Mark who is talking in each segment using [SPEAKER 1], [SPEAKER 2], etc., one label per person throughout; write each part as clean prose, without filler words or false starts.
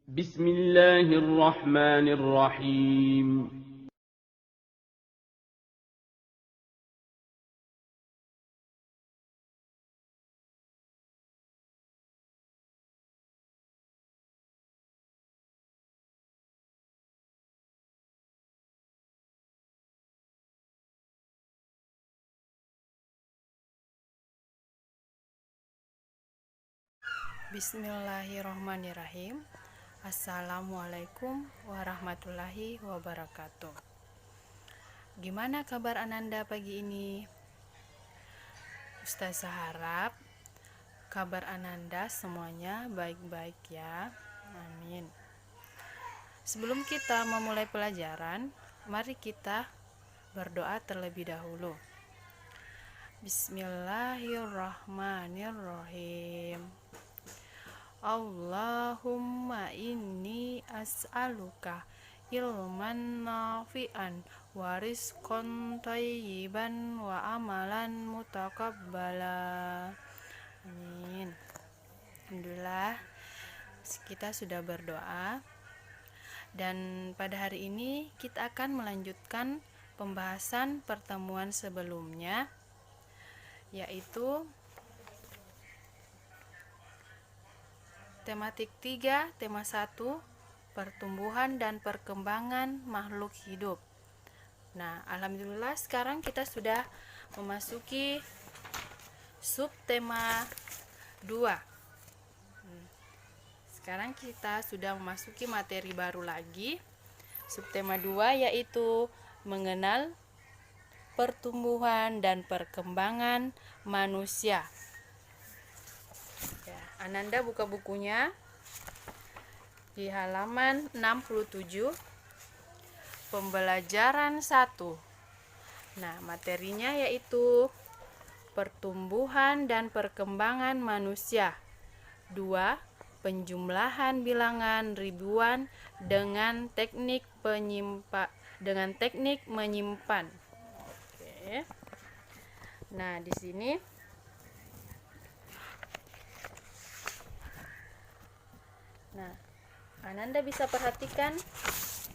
[SPEAKER 1] بسم الله الرحمن الرحيم.
[SPEAKER 2] Bismillahirrohmanirrohim. Assalamualaikum warahmatullahi wabarakatuh. Gimana kabar Ananda pagi ini? Ustazah harap kabar Ananda semuanya baik-baik ya. Amin. Sebelum kita memulai pelajaran, mari kita berdoa terlebih dahulu. Bismillahirrahmanirrahim. Allahumma inni as'aluka ilman nafi'an wa rizqan thayyiban wa amalan mutaqabbala. Amin. Alhamdulillah kita sudah berdoa, dan pada hari ini kita akan melanjutkan pembahasan pertemuan sebelumnya, yaitu tematik 3, tema 1, pertumbuhan dan perkembangan makhluk hidup. Nah, alhamdulillah sekarang kita sudah memasuki subtema 2. Sekarang kita sudah memasuki materi baru lagi, subtema 2, yaitu mengenal pertumbuhan dan perkembangan manusia. Ananda buka bukunya di halaman 67, pembelajaran 1. Nah, materinya yaitu pertumbuhan dan perkembangan manusia. 2. Penjumlahan bilangan ribuan dengan teknik menyimpan. Oke. Nah, di sini Ananda bisa perhatikan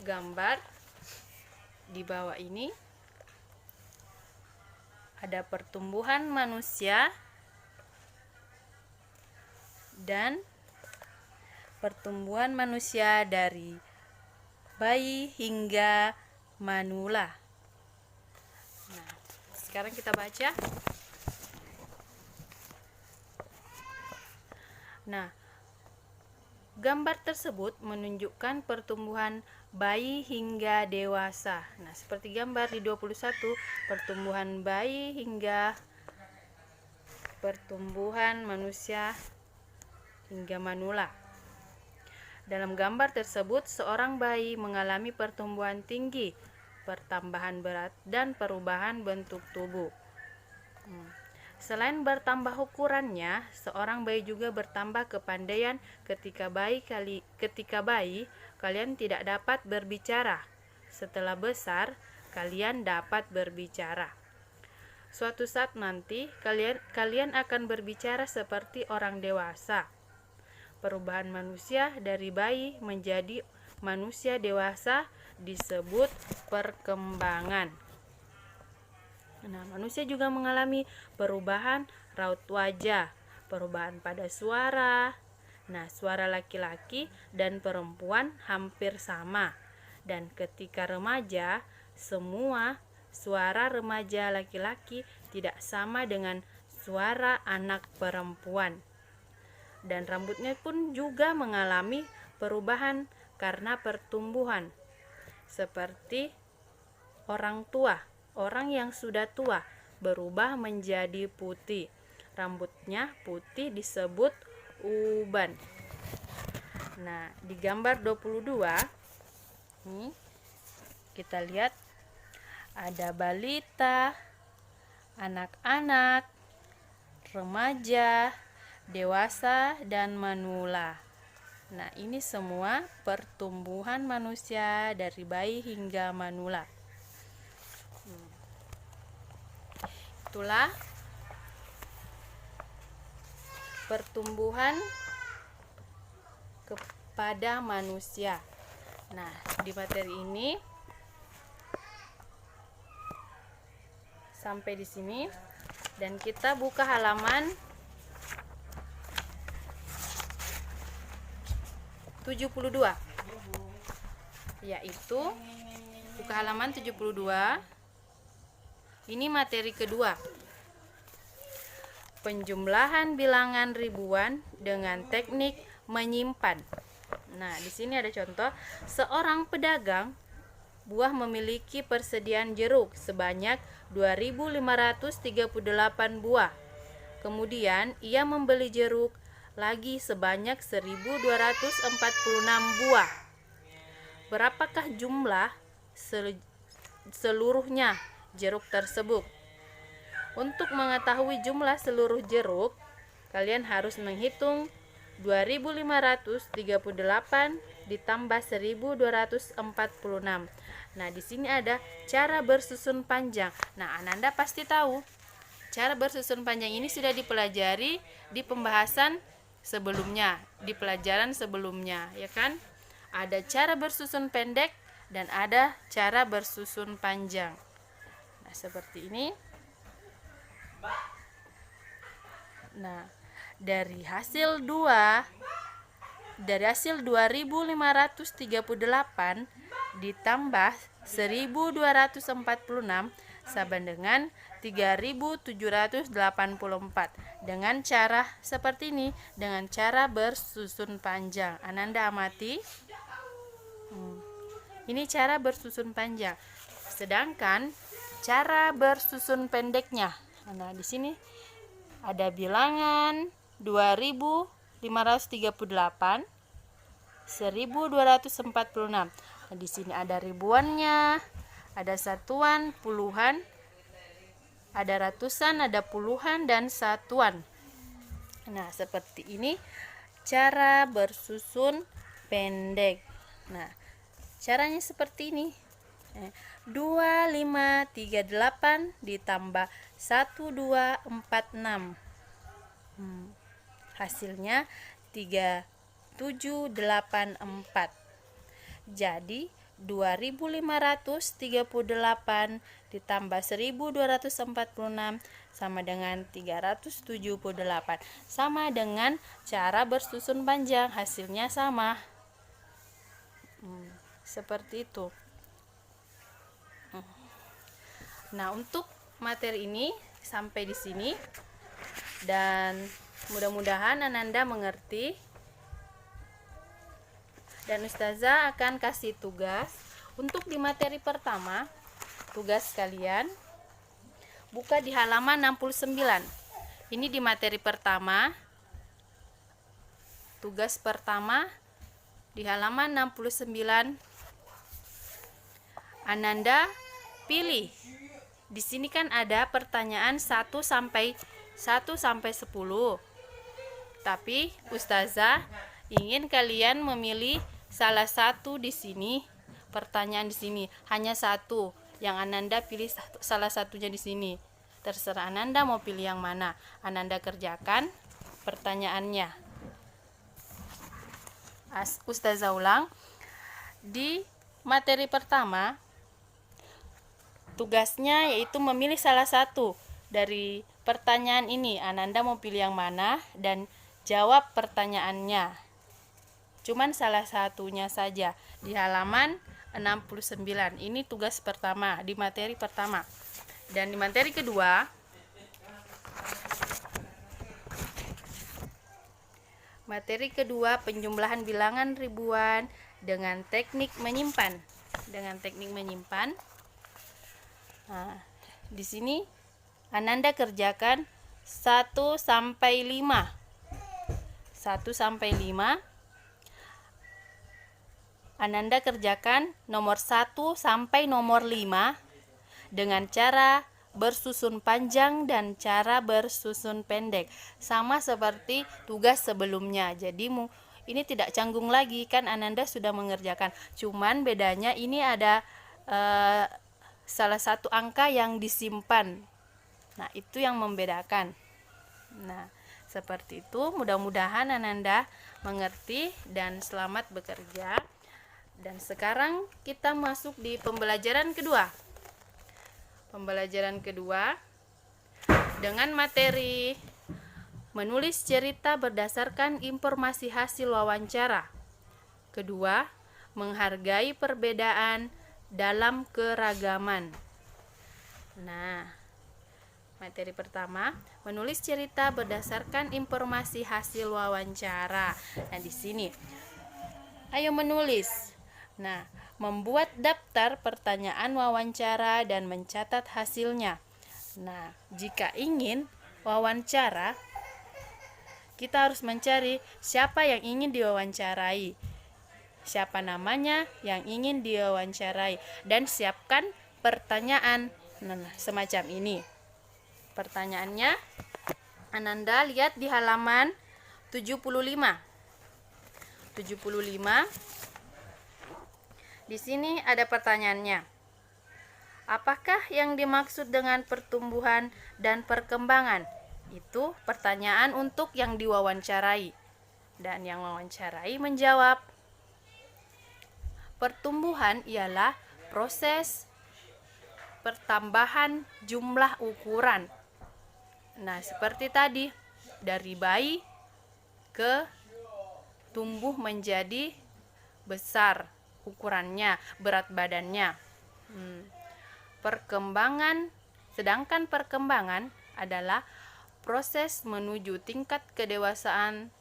[SPEAKER 2] gambar di bawah ini. Ada pertumbuhan manusia dan pertumbuhan manusia dari bayi hingga manula. Nah, sekarang kita baca. Nah, gambar tersebut menunjukkan pertumbuhan bayi hingga dewasa. Nah, seperti gambar di 21, pertumbuhan bayi hingga pertumbuhan manusia hingga manula. Dalam gambar tersebut, seorang bayi mengalami pertumbuhan tinggi, pertambahan berat, dan perubahan bentuk tubuh. Selain bertambah ukurannya, seorang bayi juga bertambah kepandaian. Ketika bayi, kalian tidak dapat berbicara. Setelah besar, kalian dapat berbicara. Suatu saat nanti, kalian akan berbicara seperti orang dewasa. Perubahan manusia dari bayi menjadi manusia dewasa disebut perkembangan. Nah, manusia juga mengalami perubahan raut wajah, perubahan pada suara. Nah, suara laki-laki dan perempuan hampir sama. Dan ketika remaja, semua suara remaja laki-laki tidak sama dengan suara anak perempuan. Dan rambutnya pun juga mengalami perubahan karena pertumbuhan. Seperti orang tua. Orang yang sudah tua berubah menjadi putih. Rambutnya putih disebut uban. Nah, di gambar 22 nih, kita lihat ada balita, anak-anak, remaja, dewasa, dan manula. Nah, ini semua pertumbuhan manusia dari bayi hingga manula. Itulah pertumbuhan pada manusia. Nah, di materi ini sampai di sini, dan kita buka halaman 72, yaitu buka halaman 72. Ini materi kedua, penjumlahan bilangan ribuan dengan teknik menyimpan. Nah, di sini ada contoh, seorang pedagang buah memiliki persediaan jeruk sebanyak 2.538 buah. Kemudian ia membeli jeruk lagi sebanyak 1.246 buah. Berapakah jumlah seluruhnya jeruk tersebut? Untuk mengetahui jumlah seluruh jeruk, kalian harus menghitung 2.538 ditambah 1.246. Nah, di sini ada cara bersusun panjang. Nah, Ananda pasti tahu cara bersusun panjang ini sudah dipelajari di pembahasan sebelumnya, di pelajaran sebelumnya, ya kan? Ada cara bersusun pendek dan ada cara bersusun panjang. Nah, seperti ini. Nah, dari hasil 2.538 ditambah 1.246 sama dengan 3.784 dengan cara seperti ini, dengan cara bersusun panjang. Ananda amati. Ini cara bersusun panjang. Sedangkan cara bersusun pendeknya. Nah, di sini ada bilangan 2.538, 1.246. Nah, di sini ada ribuannya, ada satuan, puluhan, ada ratusan, ada puluhan, dan satuan. Nah, seperti ini cara bersusun pendek. Nah, caranya seperti ini. 2538 ditambah 1246. Hasilnya 3784. Jadi 2.538 ditambah 1.246 sama dengan 378. Sama dengan cara bersusun panjang, hasilnya sama. Seperti itu. Nah, untuk materi ini sampai di sini, dan mudah-mudahan Ananda mengerti. Dan Ustazah akan kasih tugas untuk di materi pertama. Tugas kalian buka di halaman 69. Ini di materi pertama. Tugas pertama di halaman 69. Ananda pilih. Di sini kan ada pertanyaan 1 sampai 10. Tapi Ustazah ingin kalian memilih salah satu di sini. Pertanyaan di sini hanya satu, yang Ananda pilih salah satunya di sini. Terserah Ananda mau pilih yang mana. Ananda kerjakan pertanyaannya. Ustazah ulang. Di materi pertama, tugasnya yaitu memilih salah satu dari pertanyaan ini. Ananda mau pilih yang mana dan jawab pertanyaannya. Cuman salah satunya saja di halaman 69. Ini tugas pertama di materi pertama. Dan di materi kedua, penjumlahan bilangan ribuan dengan teknik menyimpan. Nah, di sini Ananda kerjakan 1 sampai 5. 1 sampai 5. Ananda kerjakan nomor 1 sampai nomor 5 dengan cara bersusun panjang dan cara bersusun pendek. Sama seperti tugas sebelumnya. Jadi ini tidak canggung lagi, kan Ananda sudah mengerjakan. Cuman bedanya ini ada salah satu angka yang disimpan. Nah, itu yang membedakan. Nah, seperti itu. Mudah-mudahan Ananda mengerti dan selamat bekerja. Dan sekarang kita masuk di pembelajaran kedua. Pembelajaran kedua dengan materi menulis cerita berdasarkan informasi hasil wawancara. Kedua, menghargai perbedaan dalam keragaman. Nah, materi pertama, menulis cerita berdasarkan informasi hasil wawancara. Nah, di sini ayo menulis. Nah, membuat daftar pertanyaan wawancara dan mencatat hasilnya. Nah, jika ingin wawancara, kita harus mencari siapa yang ingin diwawancarai, siapa namanya yang ingin diwawancarai, dan siapkan pertanyaan. Nah, semacam ini. Pertanyaannya, Ananda lihat di halaman 75. 75. Di sini ada pertanyaannya. Apakah yang dimaksud dengan pertumbuhan dan perkembangan? Itu pertanyaan untuk yang diwawancarai. Dan yang wawancarai menjawab. Pertumbuhan ialah proses pertambahan jumlah ukuran. Nah, seperti tadi, dari bayi ke tumbuh menjadi besar ukurannya, berat badannya. Sedangkan perkembangan adalah proses menuju tingkat kedewasaan,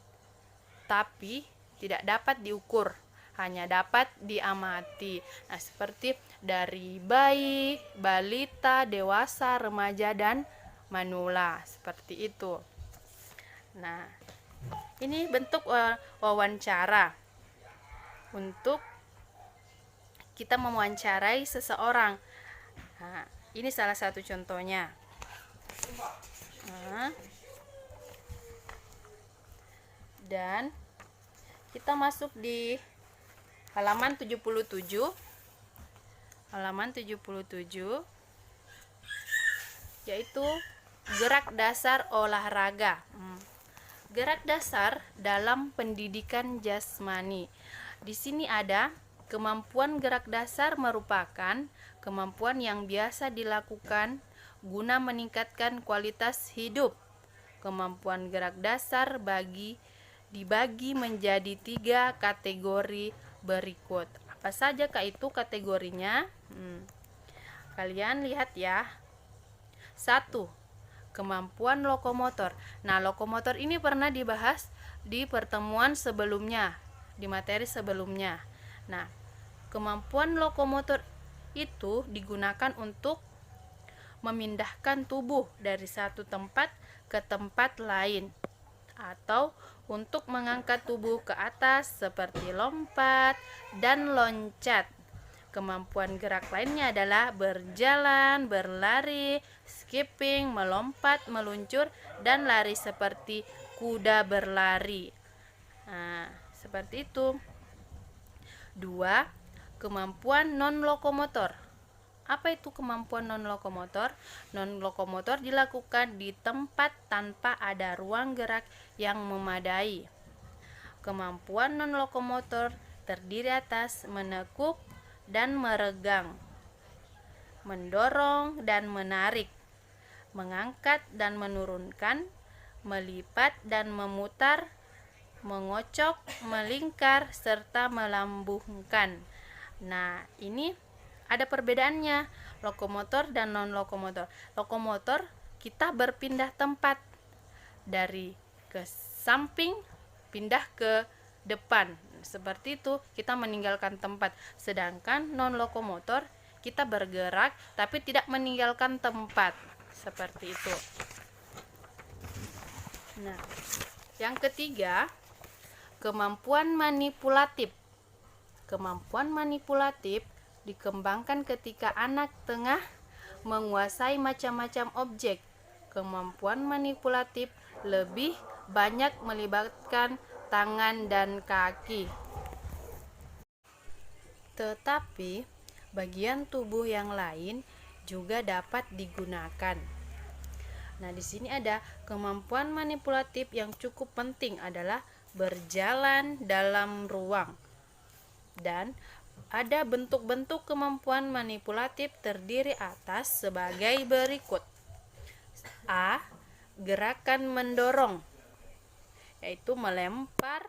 [SPEAKER 2] tapi tidak dapat diukur, hanya dapat diamati. Nah, seperti dari bayi, balita, dewasa, remaja, dan manula, seperti itu. Nah, ini bentuk wawancara untuk kita mewawancarai seseorang. Nah, ini salah satu contohnya. Dan kita masuk di halaman 77. Halaman 77 yaitu gerak dasar olahraga. Gerak dasar dalam pendidikan jasmani. Di sini ada kemampuan gerak dasar merupakan kemampuan yang biasa dilakukan guna meningkatkan kualitas hidup. Kemampuan gerak dasar dibagi menjadi 3 kategori berikut. Apa saja kah itu kategorinya? Kalian lihat ya. 1. Kemampuan lokomotor. Nah, lokomotor ini pernah dibahas di pertemuan sebelumnya, di materi sebelumnya. Nah, kemampuan lokomotor itu digunakan untuk memindahkan tubuh dari satu tempat ke tempat lain, atau untuk mengangkat tubuh ke atas seperti lompat dan loncat. Kemampuan gerak lainnya adalah berjalan, berlari, skipping, melompat, meluncur, dan lari seperti kuda berlari. Nah, seperti itu. 2. Kemampuan non-lokomotor. Apa itu kemampuan non-lokomotor? Non-lokomotor dilakukan di tempat tanpa ada ruang gerak yang memadai. Kemampuan non-lokomotor terdiri atas menekuk dan meregang, mendorong dan menarik, mengangkat dan menurunkan, melipat dan memutar, mengocok, melingkar, serta melambungkan. Nah, ini ada perbedaannya, lokomotor dan non-lokomotor. Lokomotor kita berpindah tempat dari ke samping pindah ke depan. Seperti itu, kita meninggalkan tempat. Sedangkan non-lokomotor kita bergerak tapi tidak meninggalkan tempat. Seperti itu. Nah, yang ketiga, kemampuan manipulatif. Kemampuan manipulatif dikembangkan ketika anak tengah menguasai macam-macam objek. Kemampuan manipulatif lebih banyak melibatkan tangan dan kaki. Tetapi bagian tubuh yang lain juga dapat digunakan. Nah, di sini ada kemampuan manipulatif yang cukup penting adalah berjalan dalam ruang. Dan ada bentuk-bentuk kemampuan manipulatif terdiri atas sebagai berikut. A. Gerakan mendorong, yaitu melempar,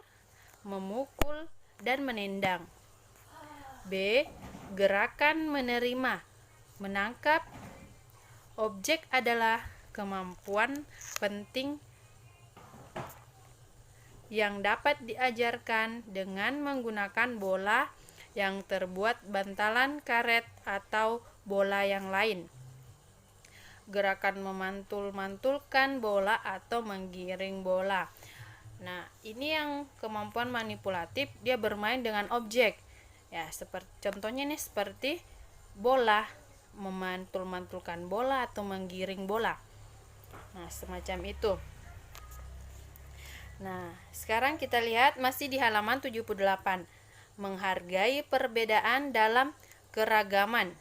[SPEAKER 2] memukul, dan menendang. B. Gerakan menerima, menangkap. Objek adalah kemampuan penting yang dapat diajarkan dengan menggunakan bola yang terbuat bantalan karet atau bola yang lain. Gerakan memantul-mantulkan bola atau menggiring bola. Nah, ini yang kemampuan manipulatif, dia bermain dengan objek. Ya, seperti contohnya nih seperti bola, memantul-mantulkan bola atau menggiring bola. Nah, semacam itu. Nah, sekarang kita lihat masih di halaman 78. Menghargai perbedaan dalam keragaman.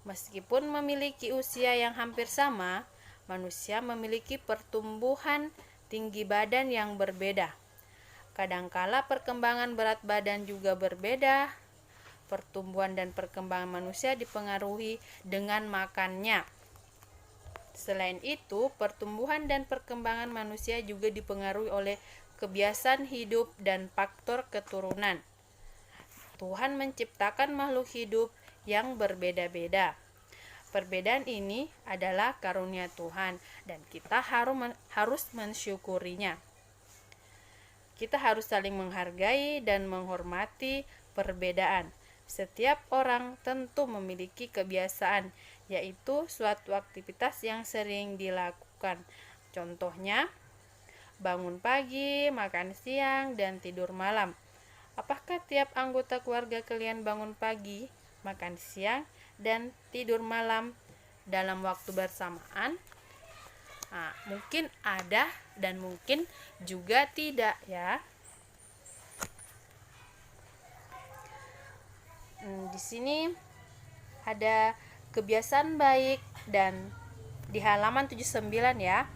[SPEAKER 2] Meskipun memiliki usia yang hampir sama, manusia memiliki pertumbuhan tinggi badan yang berbeda. Kadangkala perkembangan berat badan juga berbeda. Pertumbuhan dan perkembangan manusia dipengaruhi dengan makannya. Selain itu, pertumbuhan dan perkembangan manusia juga dipengaruhi oleh kebiasaan hidup dan faktor keturunan. Tuhan menciptakan makhluk hidup yang berbeda-beda. Perbedaan ini adalah karunia Tuhan dan kita harus mensyukurinya. Kita harus saling menghargai dan menghormati perbedaan. Setiap orang tentu memiliki kebiasaan, yaitu suatu aktivitas yang sering dilakukan. Contohnya, bangun pagi, makan siang, dan tidur malam. Apakah tiap anggota keluarga kalian bangun pagi, makan siang, dan tidur malam dalam waktu bersamaan? Nah, mungkin ada dan mungkin juga tidak ya. Di sini ada kebiasaan baik dan di halaman 79 ya.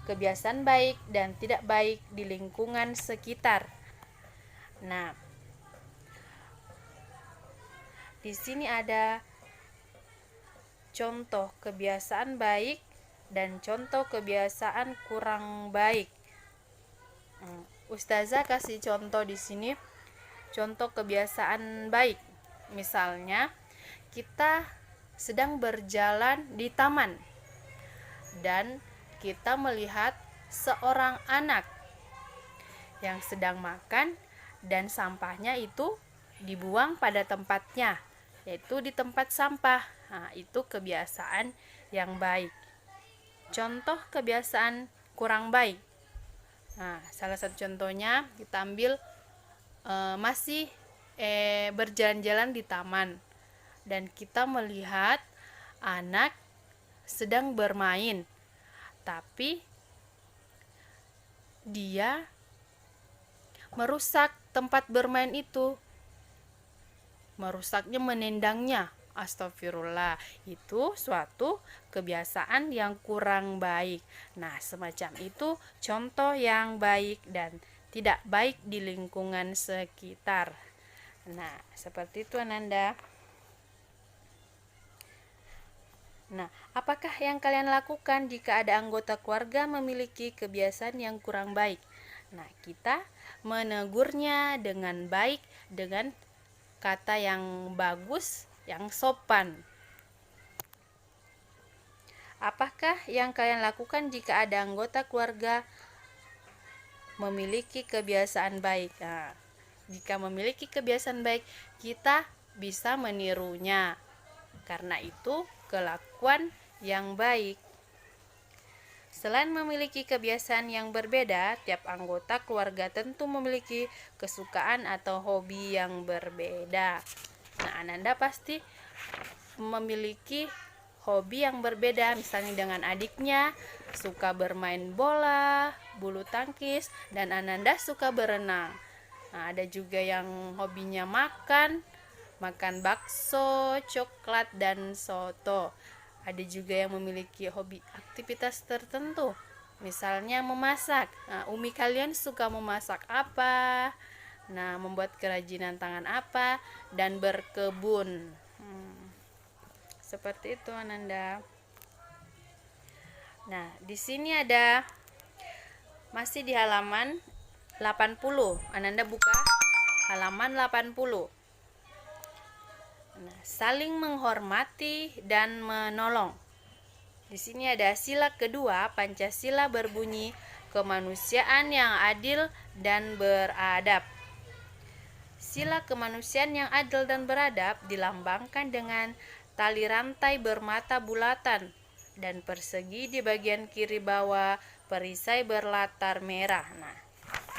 [SPEAKER 2] Kebiasaan baik dan tidak baik di lingkungan sekitar. Nah, di sini ada contoh kebiasaan baik dan contoh kebiasaan kurang baik. Ustazah kasih contoh di sini, contoh kebiasaan baik. Misalnya, kita sedang berjalan di taman dan kita melihat seorang anak yang sedang makan dan sampahnya itu dibuang pada tempatnya, yaitu di tempat sampah. Nah, itu kebiasaan yang baik. Contoh kebiasaan kurang baik. Nah, salah satu contohnya kita ambil masih berjalan-jalan di taman dan kita melihat anak sedang bermain, tapi dia merusak tempat bermain itu, merusaknya, menendangnya. Astagfirullah, itu suatu kebiasaan yang kurang baik. Nah, semacam itu contoh yang baik dan tidak baik di lingkungan sekitar. Nah, seperti itu Ananda. Nah, apakah yang kalian lakukan jika ada anggota keluarga memiliki kebiasaan yang kurang baik? Nah, kita menegurnya dengan baik, dengan kata yang bagus, yang sopan. Apakah yang kalian lakukan jika ada anggota keluarga memiliki kebiasaan baik? Nah, jika memiliki kebiasaan baik, kita bisa menirunya. Karena itu kelakuan yang baik. Selain memiliki kebiasaan yang berbeda, tiap anggota keluarga tentu memiliki kesukaan atau hobi yang berbeda. Nah, Ananda pasti memiliki hobi yang berbeda, misalnya dengan adiknya suka bermain bola, bulu tangkis, dan Ananda suka berenang. Nah, ada juga yang hobinya makan bakso, coklat, dan soto. Ada juga yang memiliki hobi aktivitas tertentu, Misalnya memasak. Nah, Umi kalian suka memasak apa? Nah, membuat kerajinan tangan apa? Dan berkebun. Seperti itu Ananda. Nah, di sini ada masih di halaman 80. Ananda buka halaman 80. Nah, saling menghormati dan menolong. Di sini ada sila kedua, Pancasila berbunyi kemanusiaan yang adil dan beradab. Sila kemanusiaan yang adil dan beradab dilambangkan dengan tali rantai bermata bulatan dan persegi di bagian kiri bawah, perisai berlatar merah. Nah,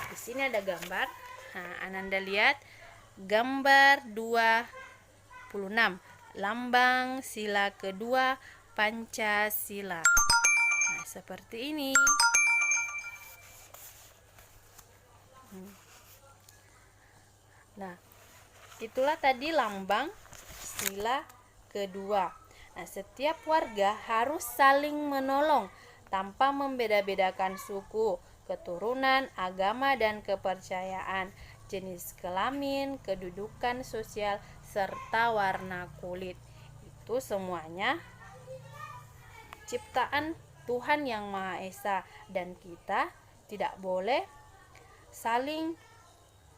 [SPEAKER 2] di sini ada gambar. Nah, Ananda lihat gambar 26, lambang sila kedua Pancasila. Nah, seperti ini. Nah, itulah tadi lambang sila kedua. Nah, setiap warga harus saling menolong tanpa membeda-bedakan suku, keturunan, agama, dan kepercayaan, jenis kelamin, kedudukan sosial, serta warna kulit. Itu semuanya ciptaan Tuhan Yang Maha Esa, dan kita tidak boleh saling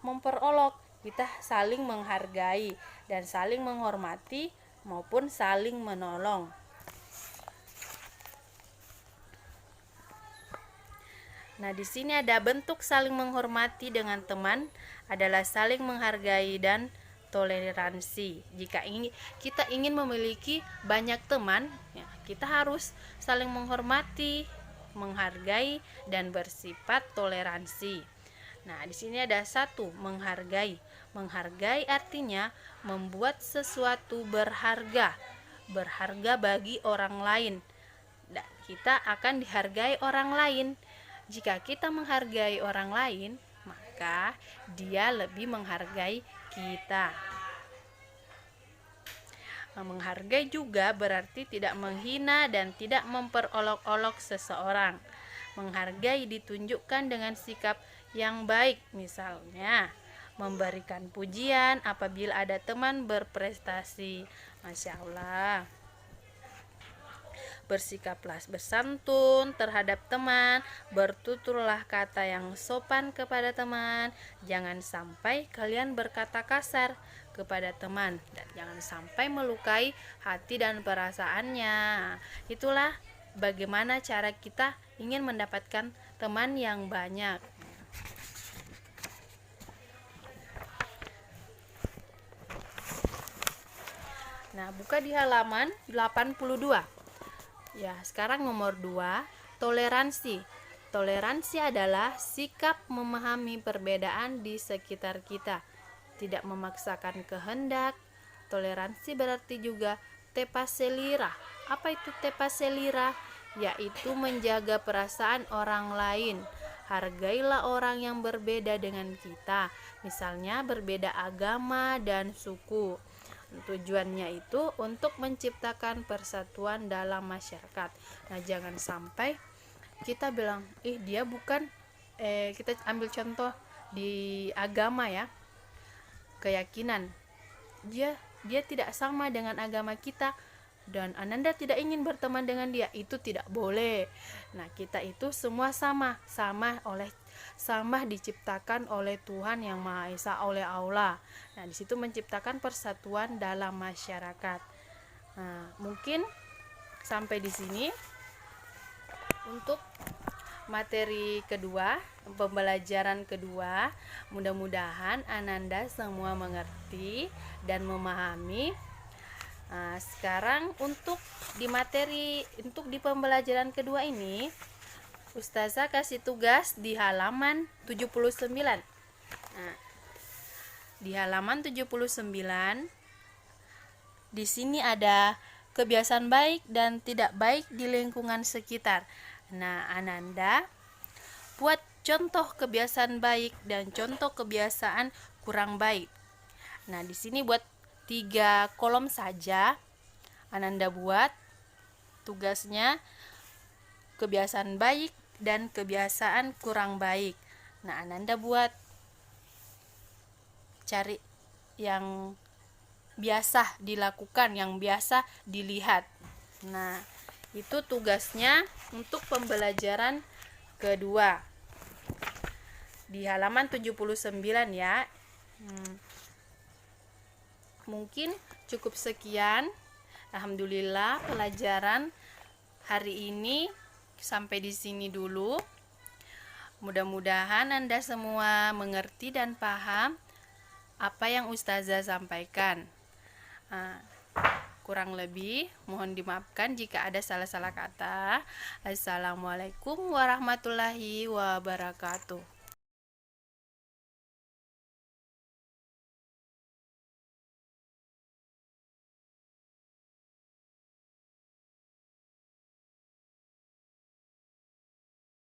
[SPEAKER 2] memperolok. Kita saling menghargai dan saling menghormati maupun saling menolong. Nah, di sini ada bentuk saling menghormati dengan teman adalah saling menghargai dan toleransi. Jika kita ingin memiliki banyak teman, ya, kita harus saling menghormati, menghargai, dan bersifat toleransi. Nah, di sini ada satu, menghargai. Menghargai artinya membuat sesuatu berharga, berharga bagi orang lain. Dan kita akan dihargai orang lain. Jika kita menghargai orang lain, maka dia lebih menghargai kita. Menghargai juga berarti tidak menghina dan tidak memperolok-olok seseorang. Menghargai ditunjukkan dengan sikap yang baik, misalnya memberikan pujian apabila ada teman berprestasi. Masya Allah. Bersikaplah bersantun terhadap teman, bertuturlah kata yang sopan kepada teman, jangan sampai kalian berkata kasar kepada teman, dan jangan sampai melukai hati dan perasaannya. Itulah bagaimana cara kita ingin mendapatkan teman yang banyak. Nah, buka di halaman 82. Ya, sekarang nomor 2, toleransi. Toleransi adalah sikap memahami perbedaan di sekitar kita, tidak memaksakan kehendak. Toleransi berarti juga tepaselira. Apa itu tepaselira? Yaitu menjaga perasaan orang lain. Hargailah orang yang berbeda dengan kita, misalnya berbeda agama dan suku. Tujuannya itu untuk menciptakan persatuan dalam masyarakat. Nah, jangan sampai kita bilang, dia bukan, kita ambil contoh di agama ya, keyakinan, dia tidak sama dengan agama kita, dan Ananda tidak ingin berteman dengan dia, itu tidak boleh. Nah, kita itu semua sama diciptakan oleh Tuhan Yang Maha Esa, oleh Allah. Nah, di situ menciptakan persatuan dalam masyarakat. Nah, mungkin sampai di sini untuk materi kedua, pembelajaran kedua. Mudah-mudahan Ananda semua mengerti dan memahami. Nah, sekarang untuk di pembelajaran kedua ini, Ustazah kasih tugas di halaman 79. Nah, di halaman 79 di sini ada kebiasaan baik dan tidak baik di lingkungan sekitar. Nah, Ananda buat contoh kebiasaan baik dan contoh kebiasaan kurang baik. Nah, di sini buat 3 kolom saja. Ananda buat tugasnya kebiasaan baik dan kebiasaan kurang baik. Nah, Ananda buat cari yang biasa dilakukan, yang biasa dilihat. Nah, itu tugasnya untuk pembelajaran kedua. Di halaman 79 ya. Mungkin cukup sekian. Alhamdulillah pelajaran hari ini sampai di sini dulu. Mudah-mudahan Anda semua mengerti dan paham apa yang Ustazah sampaikan. Kurang lebih mohon dimaafkan jika ada salah-salah kata. Assalamualaikum warahmatullahi wabarakatuh.